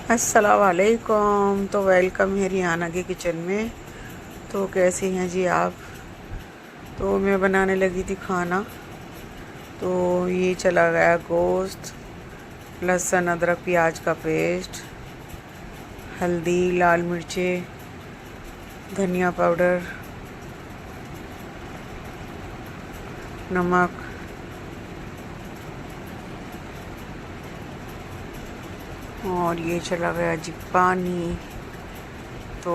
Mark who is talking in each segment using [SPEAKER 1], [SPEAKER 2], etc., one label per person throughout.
[SPEAKER 1] अस्सलाम वालेकुम। तो वेलकम है रिहाना के किचन में। तो कैसे हैं जी आप? तो मैं बनाने लगी थी खाना। तो ये चला गया गोश्त, लहसुन अदरक प्याज का पेस्ट, हल्दी, लाल मिर्चें, धनिया पाउडर, नमक, और ये चला गया जी पानी। तो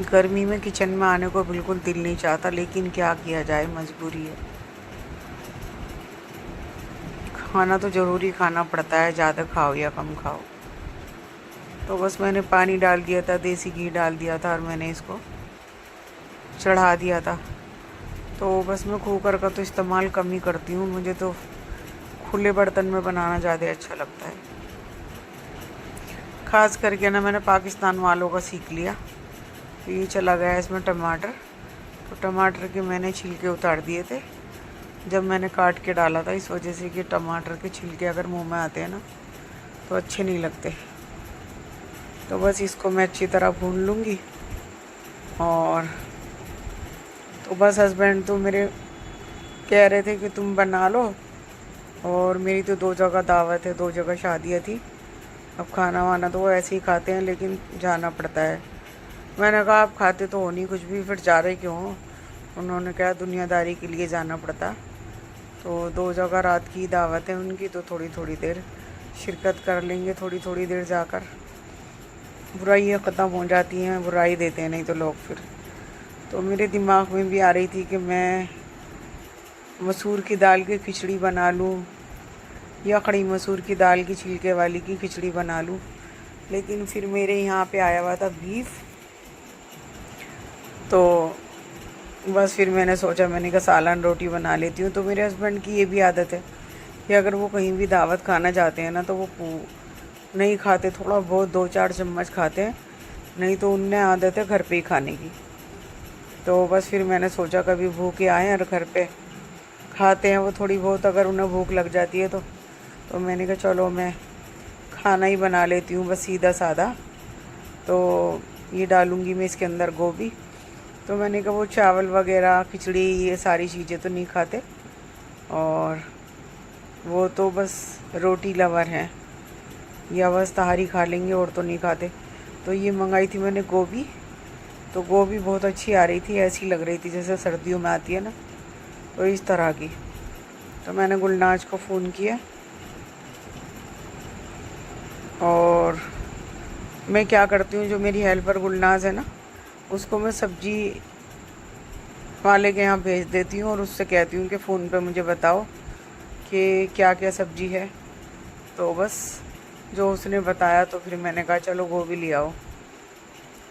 [SPEAKER 1] गर्मी में किचन में आने को बिल्कुल दिल नहीं चाहता, लेकिन क्या किया जाए, मजबूरी है। खाना तो ज़रूरी खाना पड़ता है, ज़्यादा खाओ या कम खाओ। तो बस मैंने पानी डाल दिया था, देसी घी डाल दिया था और मैंने इसको चढ़ा दिया था। तो बस मैं कुकर का तो इस्तेमाल कम ही करती हूँ, मुझे तो खुले बर्तन में बनाना ज़्यादा अच्छा लगता है। ख़ास करके ना मैंने पाकिस्तान वालों का सीख लिया। तो ये चला गया इसमें टमाटर। तो टमाटर के मैंने छिलके उतार दिए थे जब मैंने काट के डाला था, इस वजह से कि टमाटर के छिलके अगर मुंह में आते हैं ना तो अच्छे नहीं लगते। तो बस इसको मैं अच्छी तरह भून लूँगी। और तो बस हस्बैंड तो मेरे कह रहे थे कि तुम बना लो, और मेरी तो 2 जगह दावत है, 2 जगह शादियाँ थी। अब खाना वाना तो वो ऐसे ही खाते हैं, लेकिन जाना पड़ता है। मैंने कहा आप खाते तो हो नहीं कुछ भी, फिर जा रहे क्यों हो? उन्होंने कहा दुनियादारी के लिए जाना पड़ता। तो 2 जगह रात की दावत है उनकी, तो थोड़ी थोड़ी देर शिरकत कर लेंगे, थोड़ी थोड़ी देर जाकर। बुराइयाँ ख़त्म हो जाती हैं, बुराई देते हैं नहीं तो लोग फिर। तो मेरे दिमाग में भी आ रही थी कि मैं मसूर की दाल की खिचड़ी बना लूँ या खड़ी मसूर की दाल की छिलके वाली की खिचड़ी बना लूँ। लेकिन फिर मेरे यहाँ पे आया हुआ था बीफ। तो बस फिर मैंने सोचा, मैंने कहा सालन रोटी बना लेती हूँ। तो मेरे हस्बैंड की ये भी आदत है कि अगर वो कहीं भी दावत खाना जाते हैं ना तो वो नहीं खाते, थोड़ा बहुत 2-4 चम्मच खाते हैं, नहीं तो उनने आदत है घर पे ही खाने की। तो बस फिर मैंने सोचा कभी भूखे आए और घर पे खाते हैं वो थोड़ी बहुत, अगर उन्हें भूख लग जाती है तो मैंने कहा चलो मैं खाना ही बना लेती हूँ, बस सीधा सादा। तो ये डालूँगी मैं इसके अंदर गोभी। तो मैंने कहा वो चावल वगैरह खिचड़ी ये सारी चीज़ें तो नहीं खाते, और वो तो बस रोटी लवर हैं, या बस तहारी खा लेंगे और तो नहीं खाते। तो ये मंगाई थी मैंने गोभी। तो गोभी बहुत अच्छी आ रही थी, ऐसी लग रही थी जैसे सर्दियों में आती है ना, तो इस तरह की। तो मैंने गुलनाज को फ़ोन किया, और मैं क्या करती हूँ, जो मेरी हेल्पर गुलनाज है ना, उसको मैं सब्जी वाले के यहाँ भेज देती हूँ और उससे कहती हूँ कि फ़ोन पे मुझे बताओ कि क्या क्या सब्ज़ी है। तो बस जो उसने बताया, तो फिर मैंने कहा चलो गोभी ले आओ।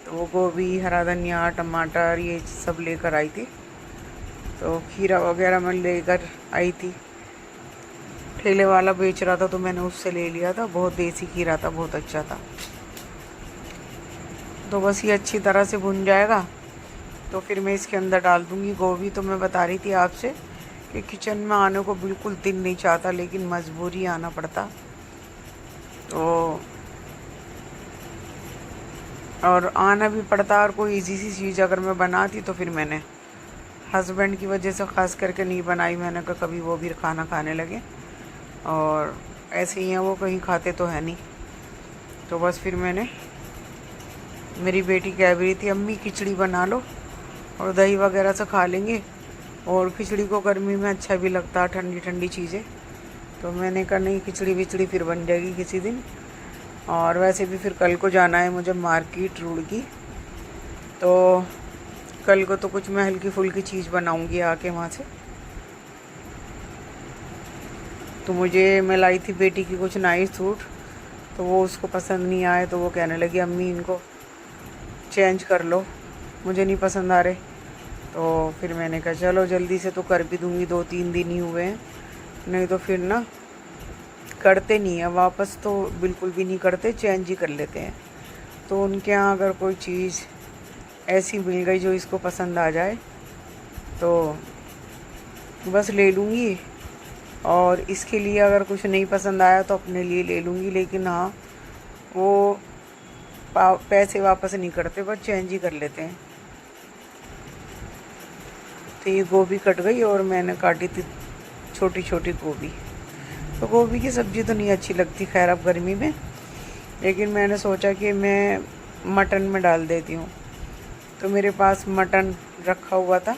[SPEAKER 1] तो वो गोभी, हरा धनिया, टमाटर ये सब लेकर आई थी। तो खीरा वगैरह मैं लेकर आई थी, ठेले वाला बेच रहा था तो मैंने उससे ले लिया था, बहुत देसी खीरा था, बहुत अच्छा था। तो बस ये अच्छी तरह से भुन जाएगा तो फिर मैं इसके अंदर डाल दूँगी गोभी। तो मैं बता रही थी आपसे कि किचन में आने को बिल्कुल दिल नहीं चाहता, लेकिन मजबूरी आना पड़ता। तो और आना भी पड़ता, और कोई इजी सी चीज़ अगर मैं बनाती तो फिर मैंने हस्बैंड की वजह से ख़ास करके नहीं बनाई। मैंने कहा कभी वो भी खाना खाने लगे, और ऐसे ही हैं वो, कहीं खाते तो है नहीं। तो बस फिर मैंने, मेरी बेटी कह भी रही थी अम्मी खिचड़ी बना लो और दही वगैरह से खा लेंगे, और खिचड़ी को गर्मी में अच्छा भी लगता है, ठंडी ठंडी चीज़ें। तो मैंने कहा नहीं, खिचड़ी विचड़ी फिर बन जाएगी किसी दिन। और वैसे भी फिर कल को जाना है मुझे मार्केट रुड़की, तो कल को तो कुछ मैं हल्की फुल्की चीज़ बनाऊंगी आके वहाँ से। तो मैं लाई थी बेटी की कुछ नाइट सूट, तो वो उसको पसंद नहीं आए, तो वो कहने लगी अम्मी इनको चेंज कर लो, मुझे नहीं पसंद आ रहे। तो फिर मैंने कहा चलो जल्दी से तो कर भी दूँगी, 2-3 दिन ही हुए हैं, नहीं तो फिर ना करते नहीं है वापस, तो बिल्कुल भी नहीं करते, चेंज ही कर लेते हैं। तो उनके यहाँ अगर कोई चीज़ ऐसी मिल गई जो इसको पसंद आ जाए तो बस ले लूँगी, और इसके लिए अगर कुछ नहीं पसंद आया तो अपने लिए ले लूँगी। लेकिन हाँ, वो पैसे वापस नहीं करते, बस चेंज ही कर लेते हैं। तो ये गोभी कट गई और मैंने काटी थी छोटी छोटी गोभी। तो गोभी की सब्ज़ी तो नहीं अच्छी लगती खैर अब गर्मी में, लेकिन मैंने सोचा कि मैं मटन में डाल देती हूँ। तो मेरे पास मटन रखा हुआ था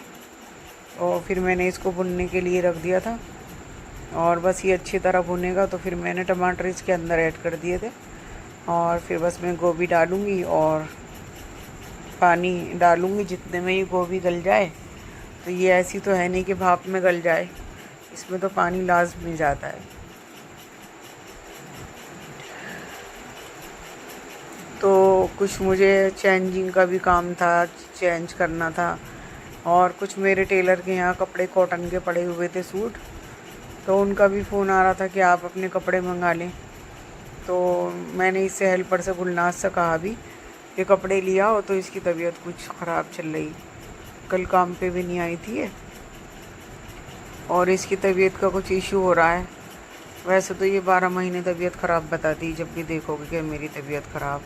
[SPEAKER 1] और फिर मैंने इसको भुनने के लिए रख दिया था, और बस ये अच्छी तरह भुनेगा तो फिर मैंने टमाटर इसके अंदर ऐड कर दिए थे। और फिर बस मैं गोभी डालूँगी और पानी डालूँगी जितने में ये गोभी गल जाए। तो ये ऐसी तो है नहीं कि भाप में गल जाए, इसमें तो पानी लाज़मी जाता है। तो कुछ मुझे चेंजिंग का भी काम था, चेंज करना था, और कुछ मेरे टेलर के यहाँ कपड़े कॉटन के पड़े हुए थे सूट, तो उनका भी फ़ोन आ रहा था कि आप अपने कपड़े मंगा लें। तो मैंने इससे हेल्पर से गुलनाज से कहा भी कि कपड़े लिया हो, तो इसकी तबीयत कुछ ख़राब चल रही, कल काम पे भी नहीं आई थी ये, और इसकी तबीयत का कुछ इशू हो रहा है। वैसे तो ये 12 महीने तबीयत ख़राब बताती, जब भी देखोगे कि मेरी तबीयत ख़राब।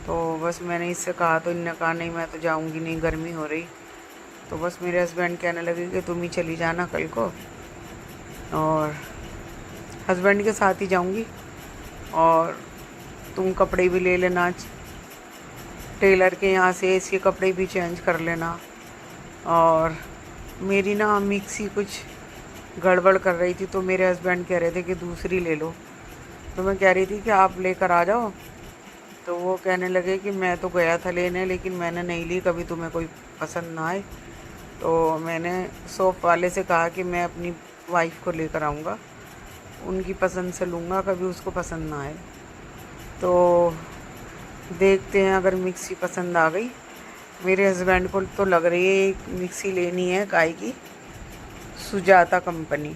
[SPEAKER 1] तो बस मैंने इससे कहा तो इन्होंने कहा नहीं मैं तो जाऊंगी नहीं, गर्मी हो रही। तो बस मेरे हस्बैंड कहने लगे कि तुम ही चली जाना कल को, और हस्बैंड के साथ ही जाऊंगी, और तुम कपड़े भी ले लेना टेलर के यहाँ से, इसके कपड़े भी चेंज कर लेना। और मेरी ना मिक्सी कुछ गड़बड़ कर रही थी, तो मेरे हस्बैंड कह रहे थे कि दूसरी ले लो। तो मैं कह रही थी कि आप लेकर आ जाओ। तो वो कहने लगे कि मैं तो गया था लेने, लेकिन मैंने नहीं ली, कभी तुम्हें कोई पसंद ना आए। तो मैंने शॉप वाले से कहा कि मैं अपनी वाइफ को लेकर आऊँगा, उनकी पसंद से लूँगा, कभी उसको पसंद ना आए। तो देखते हैं अगर मिक्सी पसंद आ गई। मेरे हस्बैंड को तो लग रही है एक मिक्सी लेनी है काय की, सुजाता कंपनी।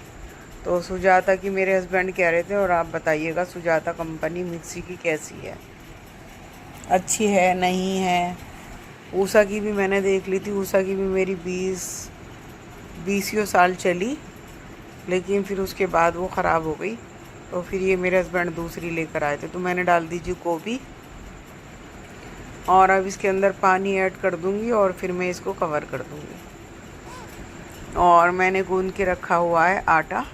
[SPEAKER 1] तो सुजाता की मेरे हस्बैंड कह रहे थे, और आप बताइएगा सुजाता कंपनी मिक्सी की कैसी है, अच्छी है नहीं है। ऊषा की भी मैंने देख ली थी, ऊषा की भी मेरी 20 साल चली, लेकिन फिर उसके बाद वो ख़राब हो गई। तो फिर ये मेरे हस्बैंड दूसरी लेकर आए थे। तो मैंने डाल दीजिए गोभी, और अब इसके अंदर पानी ऐड कर दूंगी और फिर मैं इसको कवर कर दूंगी। और मैंने गूंद के रखा हुआ है आटा,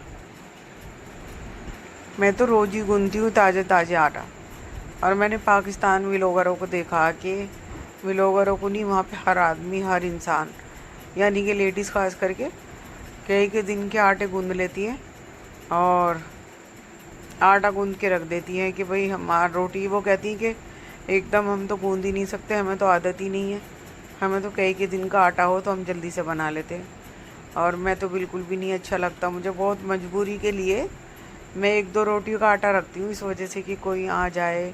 [SPEAKER 1] मैं तो रोज़ ही गूंदती हूँ ताज़े ताज़े आटा। और मैंने पाकिस्तान व्लॉगरों को देखा कि व्लॉगरों को नहीं, वहाँ पे हर आदमी, हर इंसान, यानी कि लेडीज़ खास करके कई के दिन के आटे गूंद लेती हैं और आटा गूंद के रख देती हैं कि भाई हमारी रोटी, वो कहती हैं कि एकदम हम तो गूंद ही नहीं सकते, हमें तो आदत ही नहीं है, हमें तो कई के दिन का आटा हो तो हम जल्दी से बना लेते हैं। और मैं तो बिल्कुल भी नहीं अच्छा लगता, मुझे बहुत मजबूरी के लिए मैं 1-2 रोटियों का आटा रखती हूँ, इस वजह से कि कोई आ जाए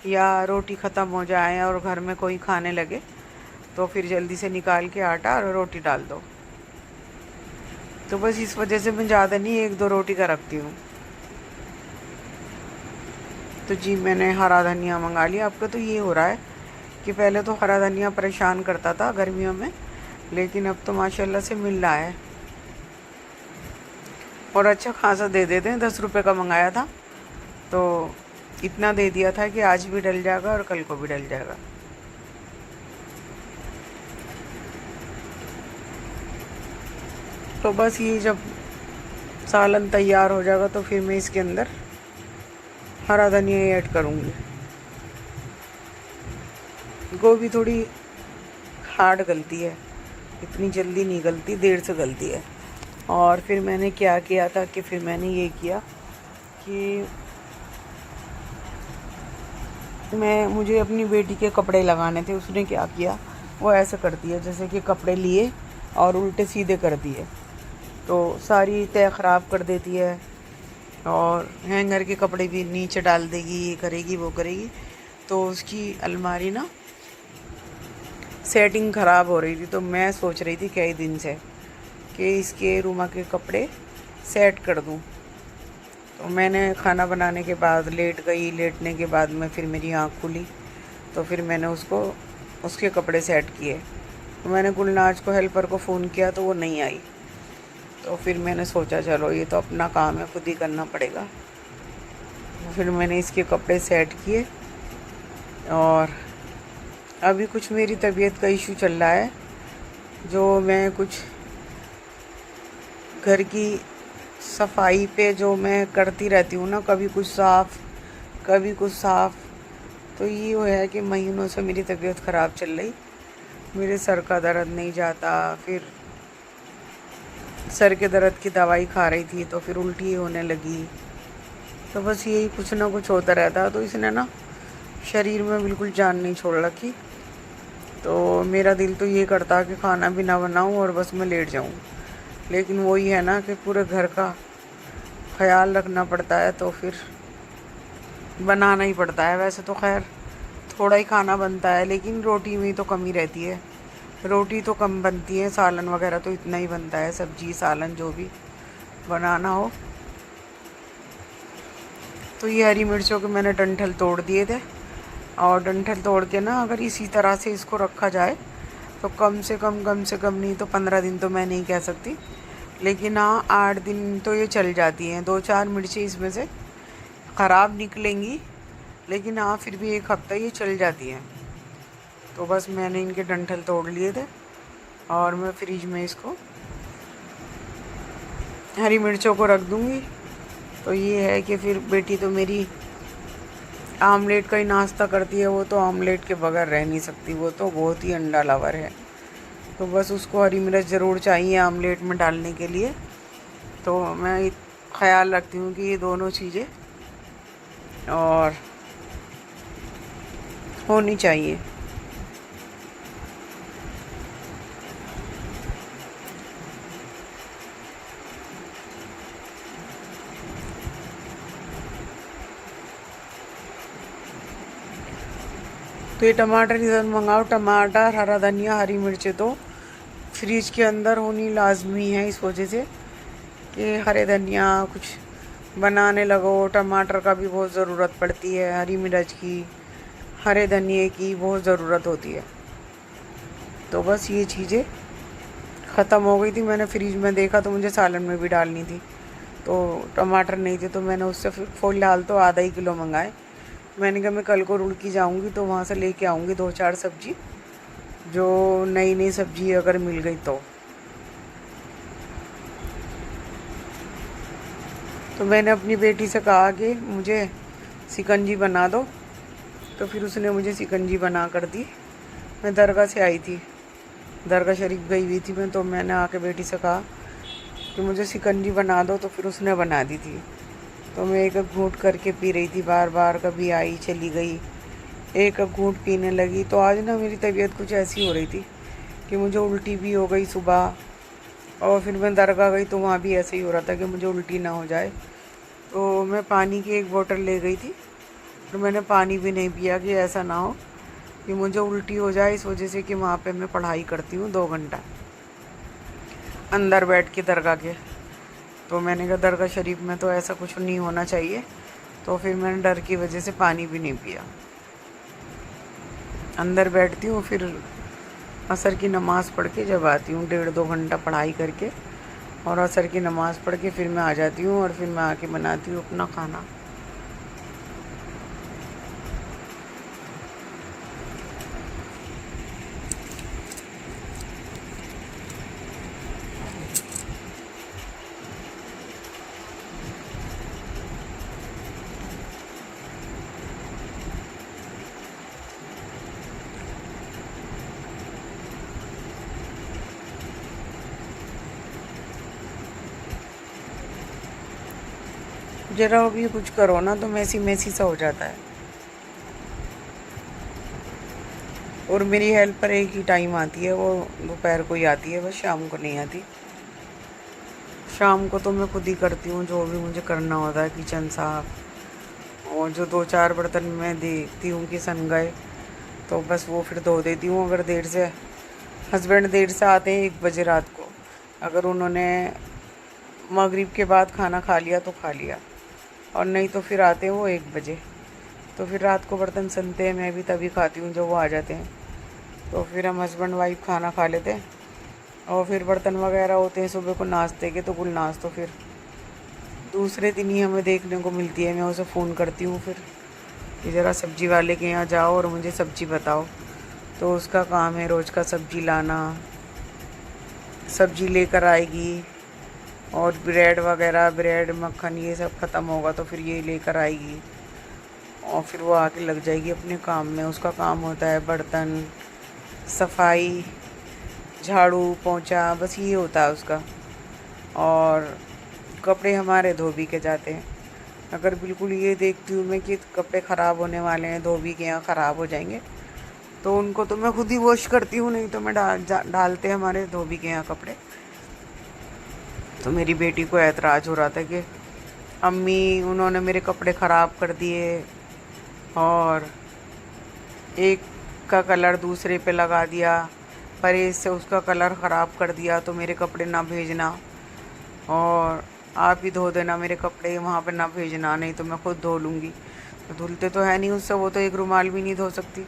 [SPEAKER 1] या रोटी ख़त्म हो जाए और घर में कोई खाने लगे तो फिर जल्दी से निकाल के आटा और रोटी डाल दो। तो बस इस वजह से मैं ज़्यादा नहीं, 1-2 रोटी का रखती हूँ। तो जी मैंने हरा धनिया मंगा लिया। आपका तो ये हो रहा है कि पहले तो हरा धनिया परेशान करता था गर्मियों में, लेकिन अब तो माशाल्लाह से मिल रहा है और अच्छा खासा दे देते हैं। 10 रुपये का मंगाया था तो इतना दे दिया था कि आज भी डल जाएगा और कल को भी डल जाएगा। तो बस ये जब सालन तैयार हो जाएगा तो फिर मैं इसके अंदर हरा धनिया ऐड करूँगी। गोभी थोड़ी हार्ड गलती है, इतनी जल्दी नहीं गलती, देर से गलती है। और फिर मैंने क्या किया था कि फिर मैंने ये किया कि मुझे अपनी बेटी के कपड़े लगाने थे। उसने क्या किया, वो ऐसे कर दिया जैसे कि कपड़े लिए और उल्टे सीधे कर दिए, तो सारी तय ख़राब कर देती है और हैंगर के कपड़े भी नीचे डाल देगी, ये करेगी वो करेगी। तो उसकी अलमारी ना सेटिंग ख़राब हो रही थी। तो मैं सोच रही थी कई दिन से कि इसके रूमा के कपड़े सेट कर दूं। तो मैंने खाना बनाने के बाद लेट गई, लेटने के बाद में फिर मेरी आँख खुली तो फिर मैंने उसके कपड़े सेट किए। तो मैंने गुलनाज को, हेल्पर को फ़ोन किया तो वो नहीं आई। तो फिर मैंने सोचा चलो ये तो अपना काम है, खुद ही करना पड़ेगा। फिर मैंने इसके कपड़े सेट किए। और अभी कुछ मेरी तबीयत का इशू चल रहा है, जो मैं कुछ घर की सफाई पे जो मैं करती रहती हूँ ना, कभी कुछ साफ़ कभी कुछ साफ़, तो ये वो है कि महीनों से मेरी तबीयत ख़राब चल रही। मेरे सर का दर्द नहीं जाता, फिर सर के दर्द की दवाई खा रही थी तो फिर उल्टी होने लगी। तो बस यही कुछ ना कुछ होता रहता, तो इसने ना शरीर में बिल्कुल जान नहीं छोड़ रखी। तो मेरा दिल तो ये करता कि खाना भी ना बनाऊँ और बस मैं लेट जाऊँ, लेकिन वही है ना कि पूरे घर का ख्याल रखना पड़ता है, तो फिर बनाना ही पड़ता है। वैसे तो खैर थोड़ा ही खाना बनता है, लेकिन रोटी में तो कमी रहती है। रोटी तो कम बनती है, सालन वगैरह तो इतना ही बनता है, सब्जी सालन जो भी बनाना हो। तो ये हरी मिर्चों के मैंने डंठल तोड़ दिए थे, और डंठल तोड़ के ना अगर इसी तरह से इसको रखा जाए तो कम से कम नहीं तो 15 दिन तो मैं नहीं कह सकती, लेकिन हाँ 8 दिन तो ये चल जाती हैं। 2-4 मिर्चें इसमें से ख़राब निकलेंगी, लेकिन हाँ फिर भी 1 हफ्ता ये चल जाती हैं। तो बस मैंने इनके डंठल तोड़ लिए थे और मैं फ्रिज में इसको हरी मिर्चों को रख दूँगी। तो ये है कि फिर बेटी तो मेरी आमलेट का ही नाश्ता करती है, वो तो आमलेट के बगैर रह नहीं सकती, वो तो बहुत ही अंडा लवर है। तो बस उसको हरी मिर्च ज़रूर चाहिए आमलेट में डालने के लिए। तो मैं ख्याल रखती हूँ कि ये दोनों चीज़ें और होनी चाहिए। तो ये टमाटर इधर मंगाओ, टमाटर, हरा धनिया, हरी मिर्चें तो फ्रिज के अंदर होनी लाजमी है, इस वजह से कि हरे धनिया कुछ बनाने लगो, टमाटर का भी बहुत ज़रूरत पड़ती है, हरी मिर्च की, हरे धनिए की बहुत ज़रूरत होती है। तो बस ये चीज़ें ख़त्म हो गई थी। मैंने फ्रिज में देखा तो मुझे सालन में भी डालनी थी, तो टमाटर नहीं थे, तो मैंने उससे फ़िलहाल तो आधा ही किलो मंगाए। मैंने कहा मैं कल को रुड़की जाऊंगी तो वहाँ से लेके आऊँगी 2-4 सब्जी, जो नई सब्जी अगर मिल गई तो मैंने अपनी बेटी से कहा कि मुझे शिकंजी बना दो, तो फिर उसने मुझे शिकंजी बना कर दी। मैं दरगाह से आई थी, दरगाह शरीफ गई हुई थी मैं, तो मैंने आके बेटी से कहा कि मुझे शिकंजी बना दो, तो फिर उसने बना दी थी। तो मैं एक घूंट करके पी रही थी, बार बार कभी आई चली गई, एक घूंट पीने लगी। तो आज ना मेरी तबीयत कुछ ऐसी हो रही थी कि मुझे उल्टी भी हो गई सुबह, और फिर मैं दरगाह गई तो वहाँ भी ऐसे ही हो रहा था कि मुझे उल्टी ना हो जाए। तो मैं पानी की 1 बोतल ले गई थी, और मैंने पानी भी नहीं पिया कि ऐसा ना हो कि मुझे उल्टी हो जाए, इस वजह से कि वहाँ पे मैं पढ़ाई करती हूँ 2 घंटा अंदर बैठ के दरगाह के। तो मैंने कहा दरगाह शरीफ में तो ऐसा कुछ नहीं होना चाहिए, तो फिर मैंने डर की वजह से पानी भी नहीं पिया। अंदर बैठती हूँ, फिर असर की नमाज़ पढ़ के जब आती हूँ 1.5-2 घंटा पढ़ाई करके, और असर की नमाज़ पढ़ के फिर मैं आ जाती हूँ, और फिर मैं आके बनाती हूँ अपना खाना। ज़रा भी कुछ करो ना तो मैसी सा हो जाता है। और मेरी हेल्पर एक ही टाइम आती है, वो दोपहर को ही आती है, बस शाम को नहीं आती। शाम को तो मैं खुद ही करती हूँ जो भी मुझे करना होता है, किचन साफ, और जो 2-4 बर्तन मैं देखती हूँ कि सन गए तो बस वो फिर धो देती हूँ। अगर हस्बैंड देर से आते हैं 1 बजे रात को, अगर उन्होंने मगरिब के बाद खाना खा लिया तो खा लिया, और नहीं तो फिर आते हैं वो 1 बजे। तो फिर रात को बर्तन सनते हैं, मैं भी तभी खाती हूँ जब वो आ जाते हैं। तो फिर हम हस्बैंड वाइफ खाना खा लेते हैं, और फिर बर्तन वगैरह होते हैं सुबह को नाश्ते के, तो कुल नाश्तो फिर दूसरे दिन ही हमें देखने को मिलती है। मैं उसे फ़ोन करती हूँ फिर कि ज़रा सब्ज़ी वाले के यहाँ जाओ और मुझे सब्ज़ी बताओ। तो उसका काम है रोज़ का सब्ज़ी लाना, सब्ज़ी लेकर आएगी और ब्रेड वगैरह, ब्रेड मक्खन ये सब ख़त्म होगा तो फिर ये लेकर आएगी और फिर वो आके लग जाएगी अपने काम में। उसका काम होता है बर्तन, सफाई, झाड़ू पोंछा, बस ये होता है उसका। और कपड़े हमारे धोबी के जाते हैं। अगर बिल्कुल ये देखती हूँ मैं कि कपड़े ख़राब होने वाले हैं, धोबी के यहाँ ख़राब हो जाएंगे, तो उनको तो मैं खुद ही वॉश करती हूँ, नहीं तो मैं डालते हमारे धोबी के यहाँ कपड़े। तो मेरी बेटी को ऐतराज़ हो रहा था कि अम्मी उन्होंने मेरे कपड़े ख़राब कर दिए और एक का कलर दूसरे पे लगा दिया, परहेज से उसका कलर ख़राब कर दिया, तो मेरे कपड़े ना भेजना और आप ही धो देना मेरे कपड़े, वहाँ पे ना भेजना, नहीं तो मैं खुद धो लूँगी। तो धुलते तो है नहीं उससे, वो तो एक रुमाल भी नहीं धो सकती।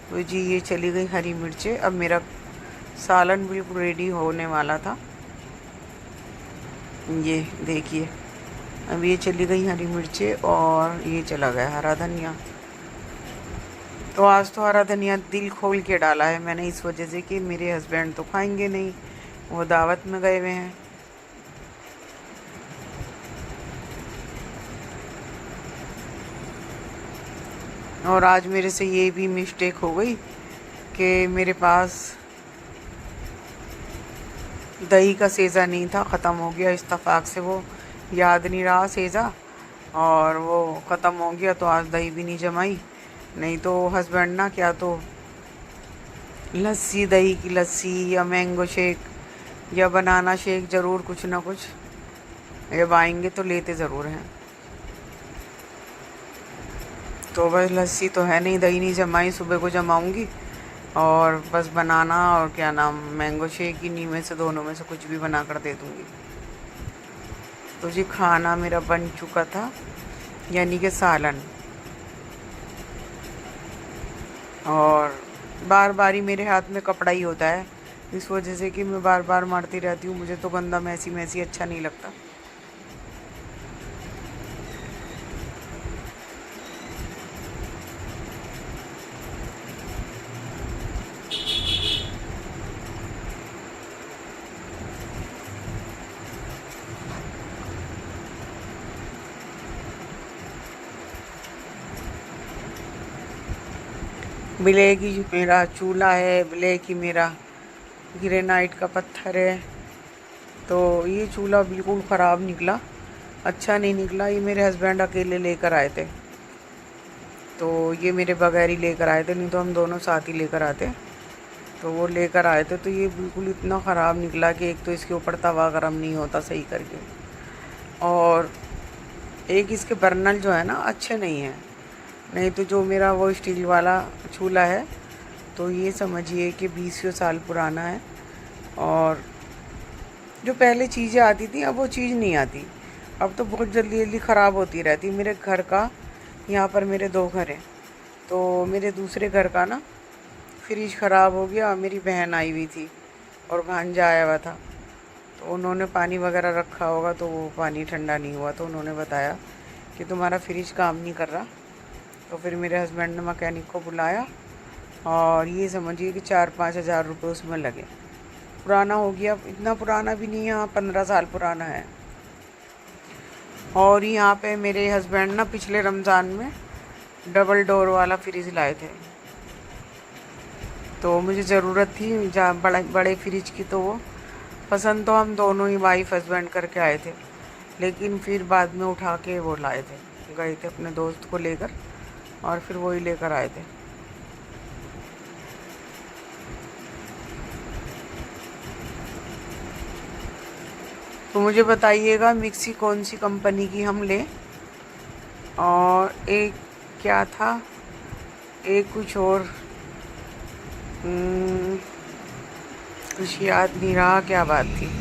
[SPEAKER 1] तो जी ये चली गई हरी मिर्चें। अब मेरा सालन बिल्कुल रेडी होने वाला था। ये देखिए, अब ये चली गई हरी मिर्चें और ये चला गया हरा धनिया। तो आज तो हरा धनिया दिल खोल के डाला है मैंने, इस वजह से कि मेरे हस्बैंड तो खाएंगे नहीं, वो दावत में गए हुए हैं। और आज मेरे से ये भी मिस्टेक हो गई कि मेरे पास दही का सेज़ा नहीं था, ख़त्म हो गया इत्तफाक से, वो याद नहीं रहा सेज़ा और वो ख़त्म हो गया। तो आज दही भी नहीं जमाई, नहीं तो हस्बैंड ना क्या तो लस्सी, दही की लस्सी या मैंगो शेक या बनाना शेक ज़रूर कुछ ना कुछ, जब आएंगे तो लेते ज़रूर हैं। तो बस लस्सी तो है नहीं, दही नहीं जमाई, सुबह को जमाऊंगी और बस बनाना और क्या नाम मैंगो शेक इन्हीं में से, दोनों में से कुछ भी बना कर दे दूँगी। तो जी खाना मेरा बन चुका था, यानी कि सालन। और बार बार ही मेरे हाथ में कपड़ा ही होता है, इस वजह से कि मैं बार बार मारती रहती हूँ। मुझे तो गंदा मैसी मैसी अच्छा नहीं लगता। ब्लैक ही मेरा चूल्हा है, ब्लैक ही मेरा ग्रेनाइट का पत्थर है। तो ये चूल्हा बिल्कुल ख़राब निकला, अच्छा नहीं निकला। ये मेरे हस्बैंड अकेले लेकर आए थे, तो ये मेरे बगैर ही लेकर आए थे, नहीं तो हम दोनों साथ ही लेकर आते। तो वो लेकर आए थे, तो ये बिल्कुल इतना ख़राब निकला कि एक तो इसके ऊपर तवा गर्म नहीं होता सही करके, और एक इसके बर्नल जो है ना अच्छे नहीं हैं। नहीं तो जो मेरा वो स्टील वाला चूल्हा है, तो ये समझिए कि 20 साल पुराना है। और जो पहले चीज़ें आती थी अब वो चीज़ नहीं आती, अब तो बहुत जल्दी जल्दी ख़राब होती रहती। मेरे घर का, यहाँ पर मेरे 2 घर हैं, तो मेरे दूसरे घर का ना फ्रिज ख़राब हो गया। मेरी बहन आई हुई थी और भांजा आया हुआ था, तो उन्होंने पानी वगैरह रखा होगा, तो वो पानी ठंडा नहीं हुआ, तो उन्होंने बताया कि तुम्हारा फ्रिज काम नहीं कर रहा। तो फिर मेरे हस्बैंड ने मैकेनिक को बुलाया और ये समझिए कि 4-5 हज़ार रुपये उसमें लगे। पुराना हो गया, इतना पुराना भी नहीं है, 15 साल पुराना है। और यहाँ पे मेरे हस्बैंड ना पिछले रमज़ान में डबल डोर वाला फ्रिज लाए थे, तो मुझे ज़रूरत थी बड़े फ्रिज की। तो वो पसंद तो हम दोनों ही वाइफ हस्बैंड करके आए थे, लेकिन फिर बाद में उठा के वो लाए थे, गए थे अपने दोस्त को लेकर और फिर वही लेकर आए थे। तो मुझे बताइएगा मिक्सी कौन सी कंपनी की हम लें। और एक क्या था, एक कुछ और कुछ याद नहीं रहा क्या बात थी।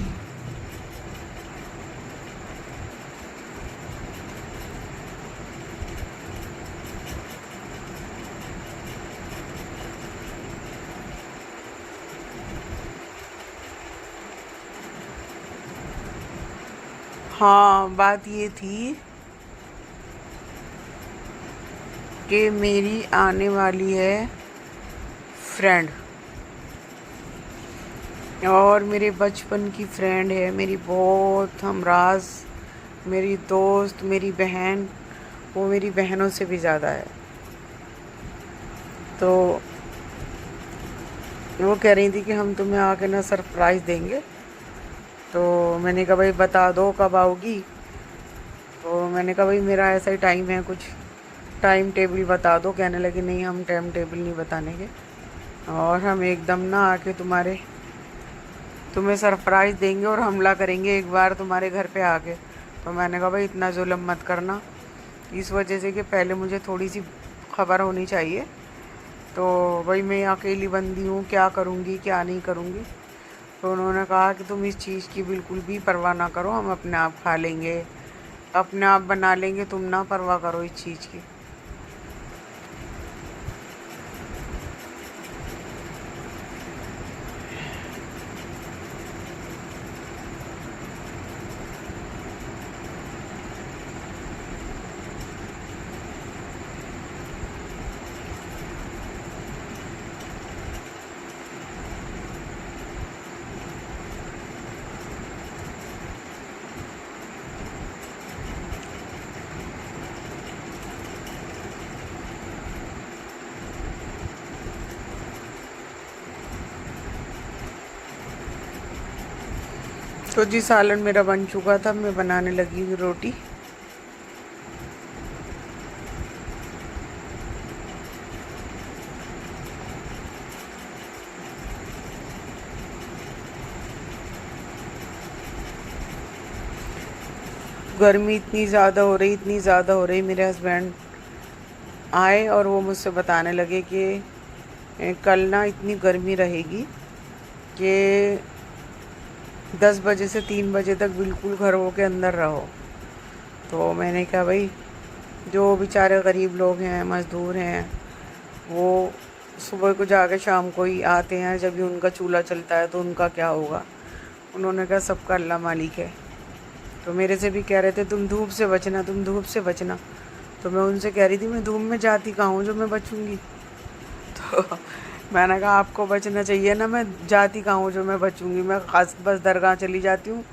[SPEAKER 1] हाँ, बात ये थी कि मेरी आने वाली है फ्रेंड, और मेरे बचपन की फ्रेंड है, मेरी बहुत हमराज, मेरी दोस्त, मेरी बहन, वो मेरी बहनों से भी ज़्यादा है। तो वो कह रही थी कि हम तुम्हें आके ना सरप्राइज़ देंगे। तो मैंने कहा भाई बता दो कब आओगी। तो मैंने कहा भाई मेरा ऐसा ही टाइम है, कुछ टाइम टेबल बता दो। कहने लगी नहीं, हम टाइम टेबल नहीं बताने के, और हम एकदम ना आके तुम्हें सरप्राइज़ देंगे और हमला करेंगे एक बार तुम्हारे घर पे आके। तो मैंने कहा भाई इतना जुल्म मत करना, इस वजह से कि पहले मुझे थोड़ी सी खबर होनी चाहिए। तो भाई मैं अकेली बंदी हूँ, क्या करूँगी क्या नहीं करूँगी। तो उन्होंने कहा कि तुम इस चीज़ की बिल्कुल भी परवाह ना करो, हम अपने आप खा लेंगे, अपने आप बना लेंगे, तुम ना परवाह करो इस चीज़ की। तो जी सालन मेरा बन चुका था, मैं बनाने लगी हूँ रोटी। गर्मी इतनी ज़्यादा हो रही, इतनी ज़्यादा हो रही, मेरे हस्बैंड आए और वो मुझसे बताने लगे कि कल ना इतनी गर्मी रहेगी कि 10 बजे से 3 बजे तक बिल्कुल घरों के अंदर रहो। तो मैंने कहा भाई जो बेचारे गरीब लोग हैं, मज़दूर हैं, वो सुबह को जाके शाम को ही आते हैं, जब भी उनका चूल्हा चलता है तो उनका क्या होगा। उन्होंने कहा सबका अल्लाह मालिक है। तो मेरे से भी कह रहे थे तुम धूप से बचना, तुम धूप से बचना। तो मैं उनसे कह रही थी मैं धूप में जाती कहाँ हूँ जो मैं बचूँगी। तो मैंने कहा आपको बचना चाहिए ना, मैं जाती कहाँ हूँ जो मैं बचूँगी। मैं खास बस दरगाह चली जाती हूँ,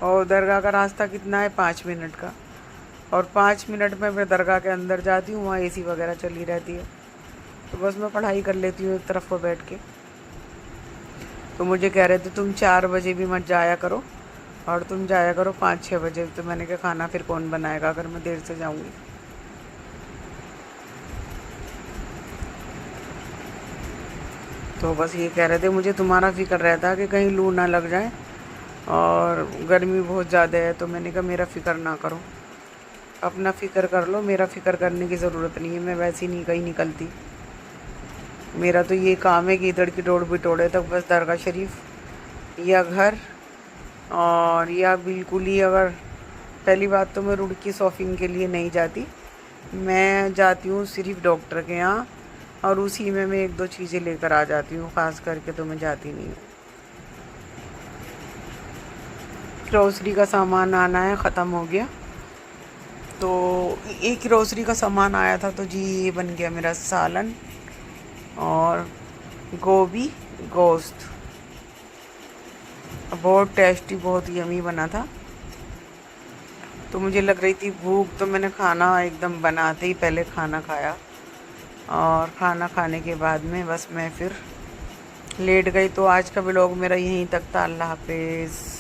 [SPEAKER 1] और दरगाह का रास्ता कितना है, 5 मिनट का, और 5 मिनट में मैं दरगाह के अंदर जाती हूँ, वहाँ एसी वगैरह चली रहती है। तो बस मैं पढ़ाई कर लेती हूँ एक तरफ पर बैठ के। तो मुझे कह रहे थे तुम 4 बजे भी मत जाया करो, और तुम जाया करो 5-6 बजे। तो मैंने कहा खाना फिर कौन बनाएगा अगर मैं देर से जाऊँगी। तो बस ये कह रहे थे मुझे तुम्हारा फ़िक्र रहता है कि कहीं लू ना लग जाए, और गर्मी बहुत ज़्यादा है। तो मैंने कहा मेरा फ़िक्र ना करो, अपना फ़िक्र कर लो, मेरा फ़िक्र करने की ज़रूरत नहीं है, मैं वैसे ही नहीं कहीं निकलती। मेरा तो ये काम है कि इधर की डोड़ बिटोड़े तक बस दरगाह शरीफ या घर, और या बिल्कुल ही अगर पहली बात तो मैं रुड़की शॉपिंग के लिए नहीं जाती, मैं जाती हूँ सिर्फ डॉक्टर के यहाँ, और उसी में मैं 1-2 चीज़ें लेकर आ जाती हूँ, ख़ास करके तो मैं जाती नहीं हूँ। ग्रोसरी का सामान आना है, ख़त्म हो गया। तो एक ग्रोसरी का सामान आया था, तो जी ये बन गया मेरा सालन और गोभी गोश्त। बहुत टेस्टी, बहुत यमी बना था। तो मुझे लग रही थी भूख, तो मैंने खाना एकदम बनाते ही पहले खाना खाया, और खाना खाने के बाद में बस मैं फिर लेट गई। तो आज का व्लॉग मेरा यहीं तक था। अल्लाह हाफिज़।